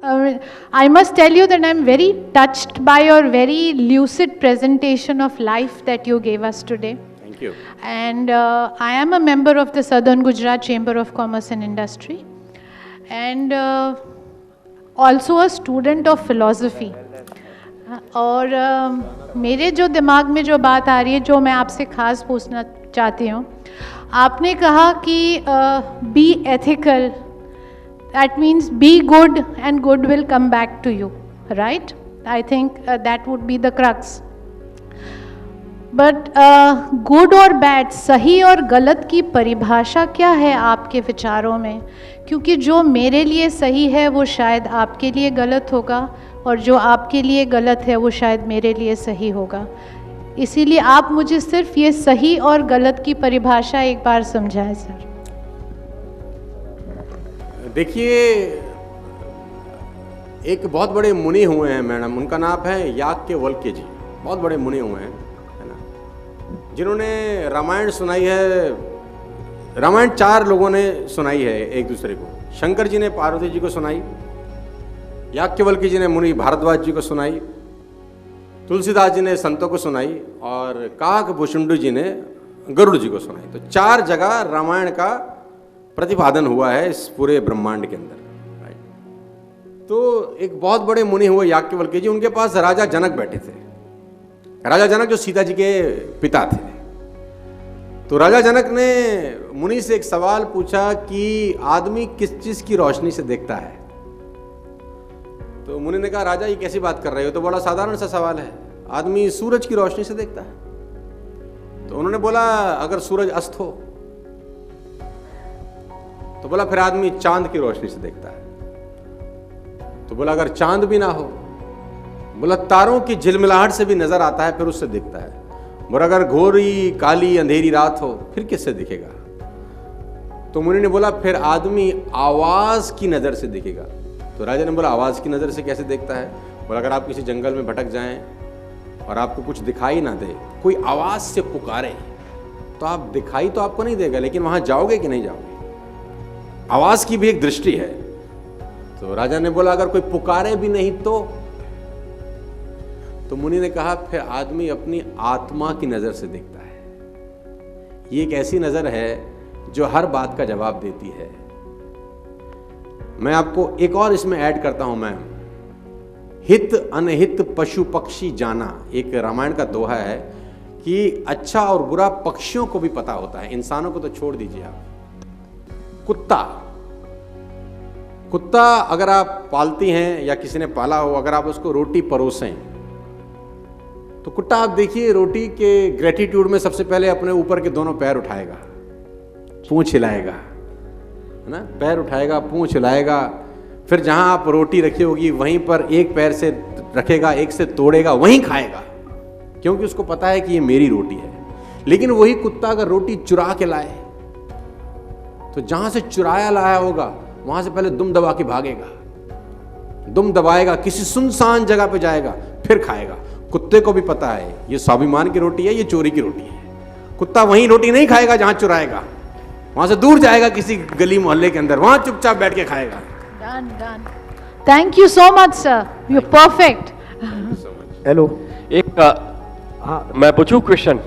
I must tell you that I'm very touched by your very lucid presentation of life that you gave us today. Thank you. And I am a member of the Southern Gujarat Chamber of Commerce and Industry, and also a student of philosophy. और मेरे जो दिमाग में जो बात आ रही है, जो मैं आपसे ख़ास पूछना चाहती हूँ, आपने कहा कि be ethical, that means be good and good will come back to you, right? I think that would be the crux. But good और बैड, सही और गलत की परिभाषा क्या है आपके विचारों में? क्योंकि जो मेरे लिए सही है वो शायद आपके लिए गलत होगा, और जो आपके लिए गलत है वो शायद मेरे लिए सही होगा. इसीलिए आप मुझे सिर्फ ये सही और गलत की परिभाषा एक बार समझाएं सर. देखिए, एक बहुत बड़े मुनि हुए हैं मैडम, उनका नाम है याज्ञवल्क्य जी. बहुत बड़े मुनि हुए हैं, है ना, जिन्होंने रामायण सुनाई है. रामायण 4 लोगों ने सुनाई है एक दूसरे को. शंकर जी ने पार्वती जी को सुनाई, याज्ञवल्क्य जी ने मुनि भारद्वाज जी को सुनाई, तुलसीदास जी ने संतों को सुनाई, और काकभूषुंड जी ने गरुड़ जी को सुनाई. तो 4 जगह रामायण का प्रतिपादन हुआ है इस पूरे ब्रह्मांड के अंदर. तो एक बहुत बड़े मुनि हुए याज्ञवल्क्य जी, उनके पास राजा जनक बैठे थे. राजा जनक जो सीता जी के पिता थे. तो राजा जनक ने मुनि से एक सवाल पूछा कि आदमी किस चीज की रोशनी से देखता है? तो मुनि ने कहा, राजा ये कैसी बात कर रहे हो, तो बड़ा साधारण सा सवाल है, आदमी सूरज की रोशनी से देखता है. तो उन्होंने बोला, अगर सूरज अस्त हो? तो बोला, फिर आदमी चांद की रोशनी से देखता है. तो बोला, अगर चांद भी ना हो? बोला, तारों की झिलमिलाहट से भी नजर आता है, फिर उससे दिखता है. बोला, अगर घोरी काली अंधेरी रात हो फिर किससे दिखेगा? तो मुनि ने बोला, फिर आदमी आवाज की नजर से दिखेगा. तो राजा ने बोला, आवाज की नजर से कैसे देखता है? बोला, अगर आप किसी जंगल में भटक जाएं और आपको कुछ दिखाई ना दे, कोई आवाज से पुकारे, तो आप दिखाई तो आपको नहीं देगा, लेकिन वहां जाओगे कि नहीं जाओगे? आवाज की भी एक दृष्टि है. तो राजा ने बोला, अगर कोई पुकारे भी नहीं तो मुनि ने कहा, फिर आदमी अपनी आत्मा की नजर से देखता है. ये एक ऐसी नजर है जो हर बात का जवाब देती है. मैं आपको एक और इसमें ऐड करता हूं मैम. हित अनहित पशु पक्षी जाना, एक रामायण का दोहा है कि अच्छा और बुरा पक्षियों को भी पता होता है, इंसानों को तो छोड़ दीजिए आप. कुत्ता अगर आप पालती हैं या किसी ने पाला हो, अगर आप उसको रोटी परोसें, तो कुत्ता आप देखिए रोटी के ग्रेटिट्यूड में सबसे पहले अपने ऊपर के दोनों पैर उठाएगा, पूंछ हिलाएगा, है ना, पैर उठाएगा, पूंछ हिलाएगा. फिर जहां आप रोटी रखी होगी वहीं पर एक पैर से रखेगा, एक से तोड़ेगा, वहीं खाएगा, क्योंकि उसको पता है कि ये मेरी रोटी है. लेकिन वही कुत्ता अगर रोटी चुरा के लाए, तो जहां से चुराया लाया होगा वहां से पहले दुम दबा के भागेगा, दुम दबाएगा, किसी सुनसान जगह पे जाएगा, फिर खाएगा. कुत्ते को भी पता है ये स्वाभिमान की रोटी है, ये चोरी की रोटी है. कुत्ता वहीं रोटी नहीं खाएगा जहां चुराएगा, वहां से दूर जाएगा किसी गली मोहल्ले के अंदर, वहां चुपचाप बैठ के खाएगा. Done. Thank you so much sir, you perfect. Hello, एक मैं पूछूं क्वेश्चन?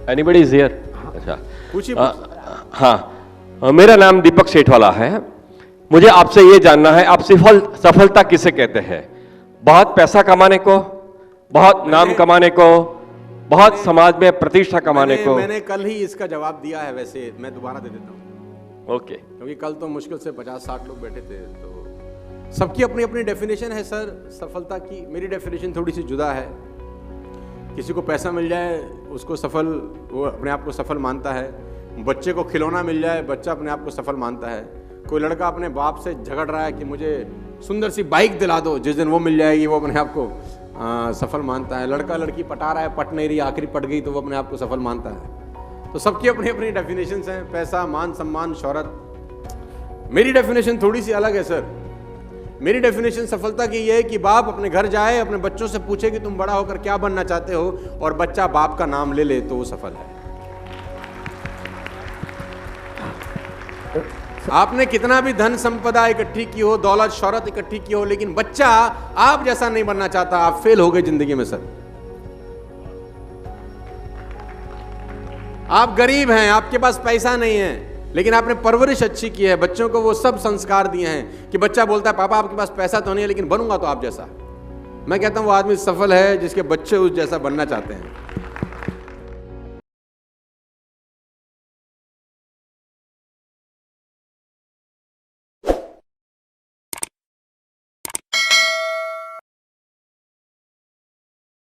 Anybody is here? अच्छा, पूछिए. हाँ, मेरा नाम दीपक सेठवाला है. मुझे आपसे ये जानना है, आप सफलता किसे कहते हैं? बहुत पैसा कमाने को, बहुत नाम कमाने को, बहुत समाज में प्रतिष्ठा कमाने को? मैंने कल ही इसका जवाब दिया है, वैसे मैं दोबारा दे देता हूँ. ओके. क्योंकि कल तो मुश्किल से 50-60 लोग बैठे थे, तो सबकी अपनी अपनी डेफिनेशन है सर सफलता की. मेरी डेफिनेशन थोड़ी सी जुदा है. किसी को पैसा मिल जाए उसको सफल, वो अपने आप को सफल मानता है. बच्चे को खिलौना मिल जाए, बच्चा अपने आप को सफल मानता है. कोई लड़का अपने बाप से झगड़ रहा है कि मुझे सुंदर सी बाइक दिला दो, जिस दिन वो मिल जाएगी वो अपने आप को सफल मानता है. लड़का लड़की पटा रहा है, पट नहीं रही, आखिरी पट गई तो वो अपने आप को सफल मानता है. तो सबकी अपनी अपनी डेफिनेशंस हैं. पैसा, मान सम्मान, शोहरत. मेरी डेफिनेशन थोड़ी सी अलग है सर. मेरी डेफिनेशन सफलता की ये है कि बाप अपने घर जाए, अपने बच्चों से पूछे कि तुम बड़ा होकर क्या बनना चाहते हो, और बच्चा बाप का नाम ले ले, तो वो सफल है. आपने कितना भी धन संपदा इकट्ठी की हो, दौलत शौहरत इकट्ठी की हो, लेकिन बच्चा आप जैसा नहीं बनना चाहता, आप फेल हो गए जिंदगी में सर। आप गरीब हैं, आपके पास पैसा नहीं है, लेकिन आपने परवरिश अच्छी की है, बच्चों को वो सब संस्कार दिए हैं कि बच्चा बोलता है पापा आपके पास पैसा तो नहीं है लेकिन बनूंगा तो आप जैसा। मैं कहता हूं वो आदमी सफल है जिसके बच्चे उस जैसा बनना चाहते हैं।